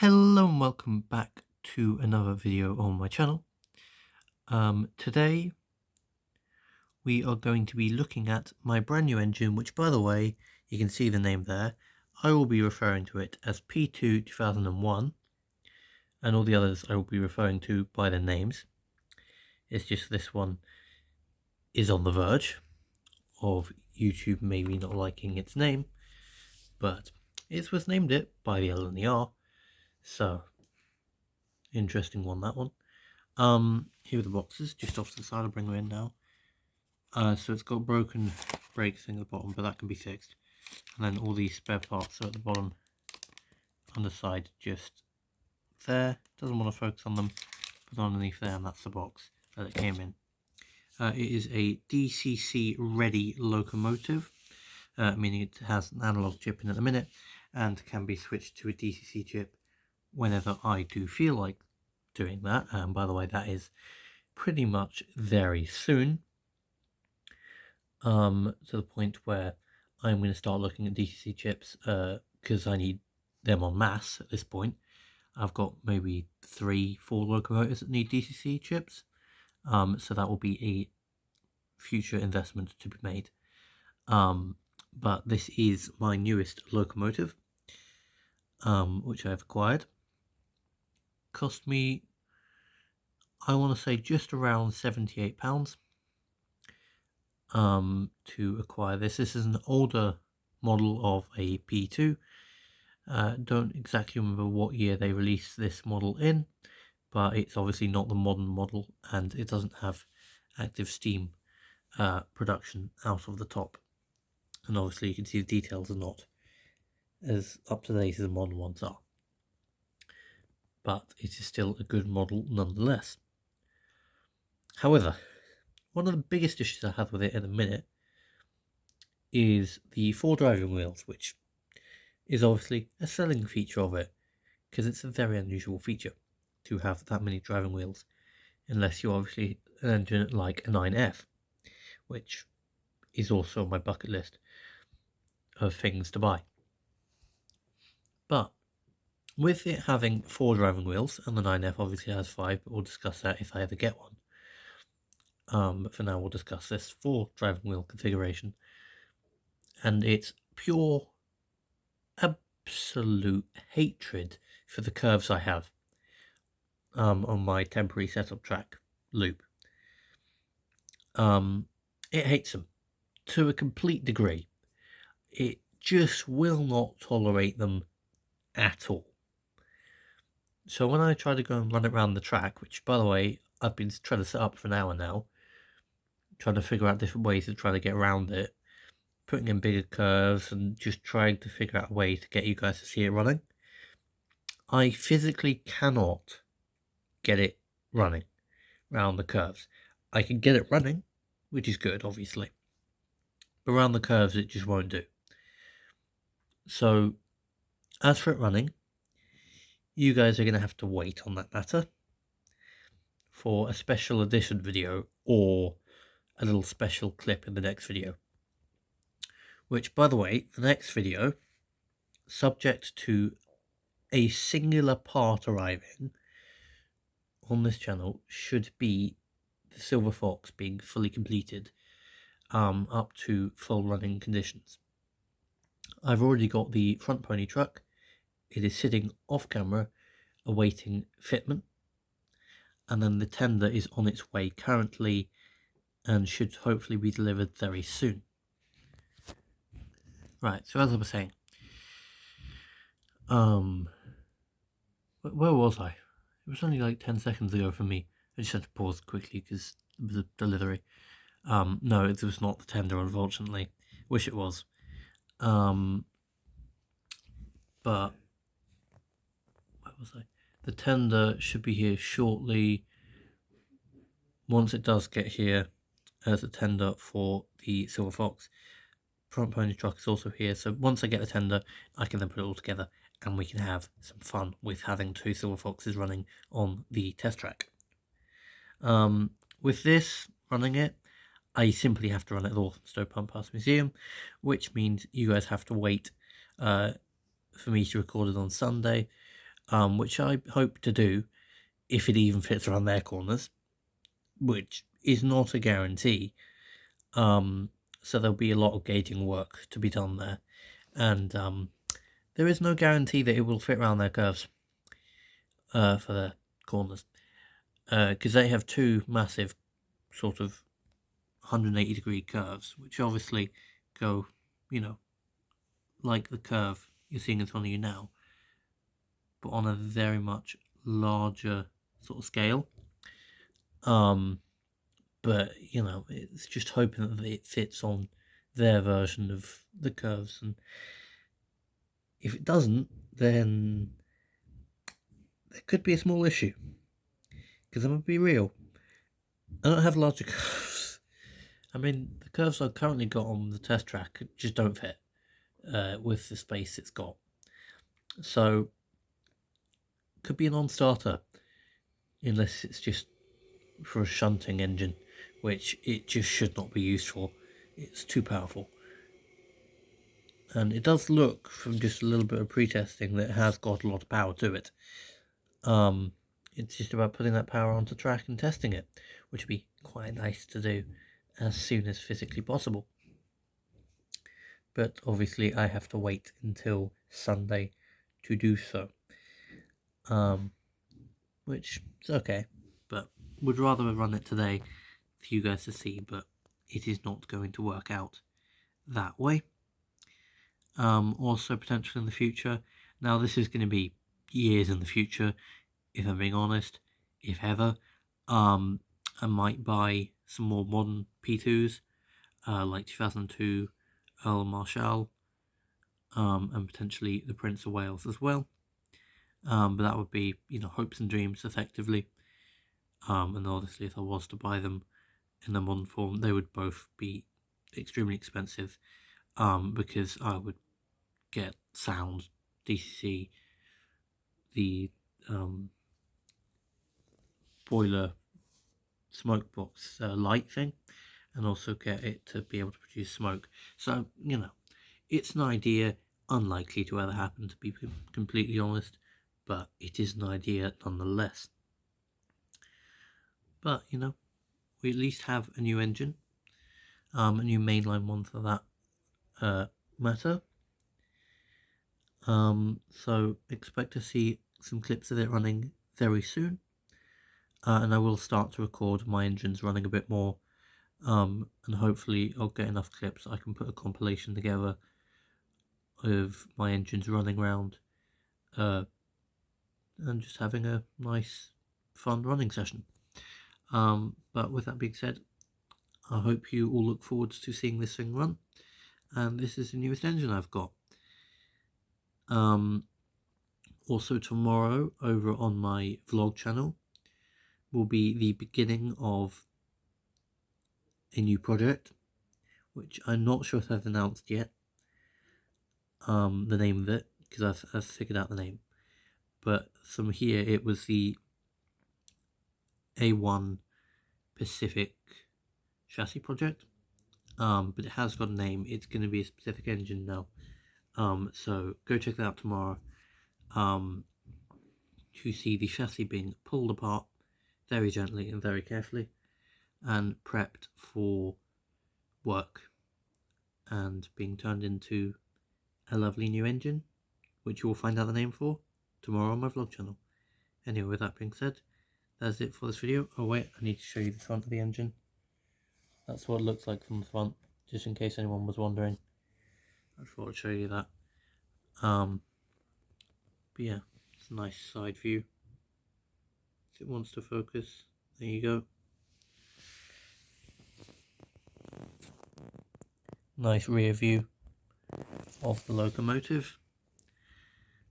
Hello and welcome back to another video on my channel. Today we are going to be looking at my brand new engine, which, by the way, you can see the name there. I will be referring to it as P2 2001, and all the others I will be referring to by their names. It's just this one is on the verge of YouTube maybe not liking its name, but it was named it by the L and the R, so interesting one, that one. Here are the boxes, just off to the side. I'll bring them in now. So it's got broken brake thing at the bottom, but that can be fixed. And then all these spare parts are at the bottom, on the side, just there. Doesn't want to focus on them, but underneath there, and that's the box that it came in. It is a DCC ready locomotive, meaning it has an analog chip in at the minute, and can be switched to a DCC chip whenever I do feel like doing that. And by the way, that is pretty much very soon, to the point where I'm going to start looking at DCC chips, because I need them en masse at this point. I've got maybe 3-4 locomotives that need DCC chips, so that will be a future investment to be made. But this is my newest locomotive, which I've acquired. Cost me, I want to say, just around £78 to acquire this. This is an older model of a P2. Don't exactly remember what year they released this model in, but it's obviously not the modern model, and it doesn't have active steam production out of the top. And obviously you can see the details are not as up to date as the modern ones are, but it is still a good model nonetheless. However, one of the biggest issues I have with it at the minute is the 4 driving wheels, which is obviously a selling feature of it, because it's a very unusual feature to have that many driving wheels, unless you're obviously an engine like a 9F, which is also on my bucket list of things to buy. But with it having 4 driving wheels, and the 9F obviously has 5, but we'll discuss that if I ever get one. But for now we'll discuss this 4 driving wheel configuration, and it's pure absolute hatred for the curves I have on my temporary setup track loop. It hates them to a complete degree. It just will not tolerate them at all. So when I try to go and run it around the track, which, by the way, I've been trying to set up for an hour now, trying to figure out different ways to try to get around it, putting in bigger curves and just trying to figure out a way to get you guys to see it running, I physically cannot get it running around the curves. I can get it running, which is good, obviously, but around the curves it just won't do. So as for it running, you guys are going to have to wait on that matter for a special edition video or a little special clip in the next video. Which, by the way, the next video, subject to a singular part arriving on this channel, should be the Silver Fox being fully completed, up to full running conditions. I've already got the front pony truck. It is sitting off camera awaiting fitment, and then the tender is on its way currently and should hopefully be delivered very soon. Right, so as I was saying, where was I? It was only like 10 seconds ago for me. I just had to pause quickly because it was a delivery. No, it was not the tender, unfortunately. Wish it was. But where was I? The tender should be here shortly. Once it does get here, as a tender for the Silver Fox, front pony truck is also here. So once I get the tender, I can then put it all together, and we can have some fun with having 2 Silver Foxes running on the test track. With this, running it, I simply have to run it at the Walthamstow Pump House Museum, which means you guys have to wait for me to record it on Sunday. which I hope to do if it even fits around their corners, which is not a guarantee. So there'll be a lot of gauging work to be done there, and there is no guarantee that it will fit around their curves for their corners, because they have two massive sort of 180-degree curves, which obviously go, like the curve you're seeing in front of you now, but on a very much larger sort of scale. But it's just hoping that it fits on their version of the curves, and if it doesn't, then there could be a small issue. Because I'm gonna be real, I don't have larger curves. I mean, the curves I've currently got on the test track just don't fit with the space it's got. So, could be a non-starter, unless it's just for a shunting engine, which it just should not be used for. It's too powerful. And it does look, from just a little bit of pre-testing, that it has got a lot of power to it. It's just about putting that power onto track and testing it, which would be quite nice to do as soon as physically possible. But obviously I have to wait until Sunday to do so. Which is okay, but would rather run it today for you guys to see, but it is not going to work out that way. Also potentially in the future. Now this is going to be years in the future, if I'm being honest, if ever. I might buy some more modern P2s, like 2002 Earl Marshall, and potentially the Prince of Wales as well. But that would be, hopes and dreams, effectively. And obviously, if I was to buy them in the modern form, they would both be extremely expensive, because I would get sound, DCC, the boiler smoke box light thing, and also get it to be able to produce smoke. So, it's an idea, unlikely to ever happen, to be completely honest, but it is an idea nonetheless. But, we at least have a new engine, a new mainline one for that matter. So expect to see some clips of it running very soon, and I will start to record my engines running a bit more, and hopefully I'll get enough clips I can put a compilation together of my engines running around, and just having a nice fun running session. But with that being said, I hope you all look forward to seeing this thing run, and this is the newest engine I've got. Also tomorrow, over on my vlog channel, will be the beginning of a new project, which I'm not sure if I've announced yet, the name of it, because I've figured out the name. But from here, it was the A1 Pacific chassis project, but it has got a name. It's going to be a specific engine now, so go check that out tomorrow, to see the chassis being pulled apart very gently and very carefully, and prepped for work, and being turned into a lovely new engine, which you will find out the name for tomorrow on my vlog channel. Anyway, with that being said, that's it for this video. Oh wait, I need to show you the front of the engine. That's what it looks like from the front, just in case anyone was wondering. I thought I'd show you that. But yeah, it's a nice side view. If it wants to focus, there you go. Nice rear view of the locomotive.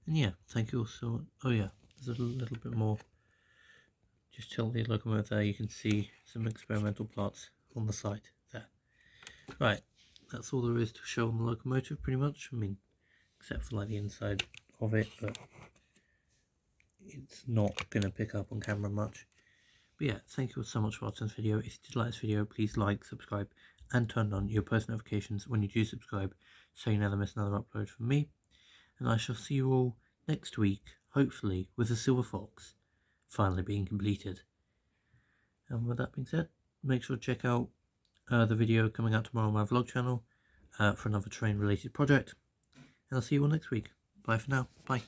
And yeah, thank you all so much. Oh yeah, there's a little bit more. Just tilt the locomotive there, you can see some experimental parts on the side there. Right, that's all there is to show on the locomotive, pretty much. I mean, except for like the inside of it, but it's not going to pick up on camera much. But yeah, thank you all so much for watching this video. If you did like this video, please like, subscribe, and turn on your post notifications when you do subscribe, so you never miss another upload from me. And I shall see you all next week, hopefully with the silver fox finally being completed. And with that being said, make sure to check out the video coming out tomorrow on my vlog channel for another train related project, and I'll see you all next week. Bye for now. Bye.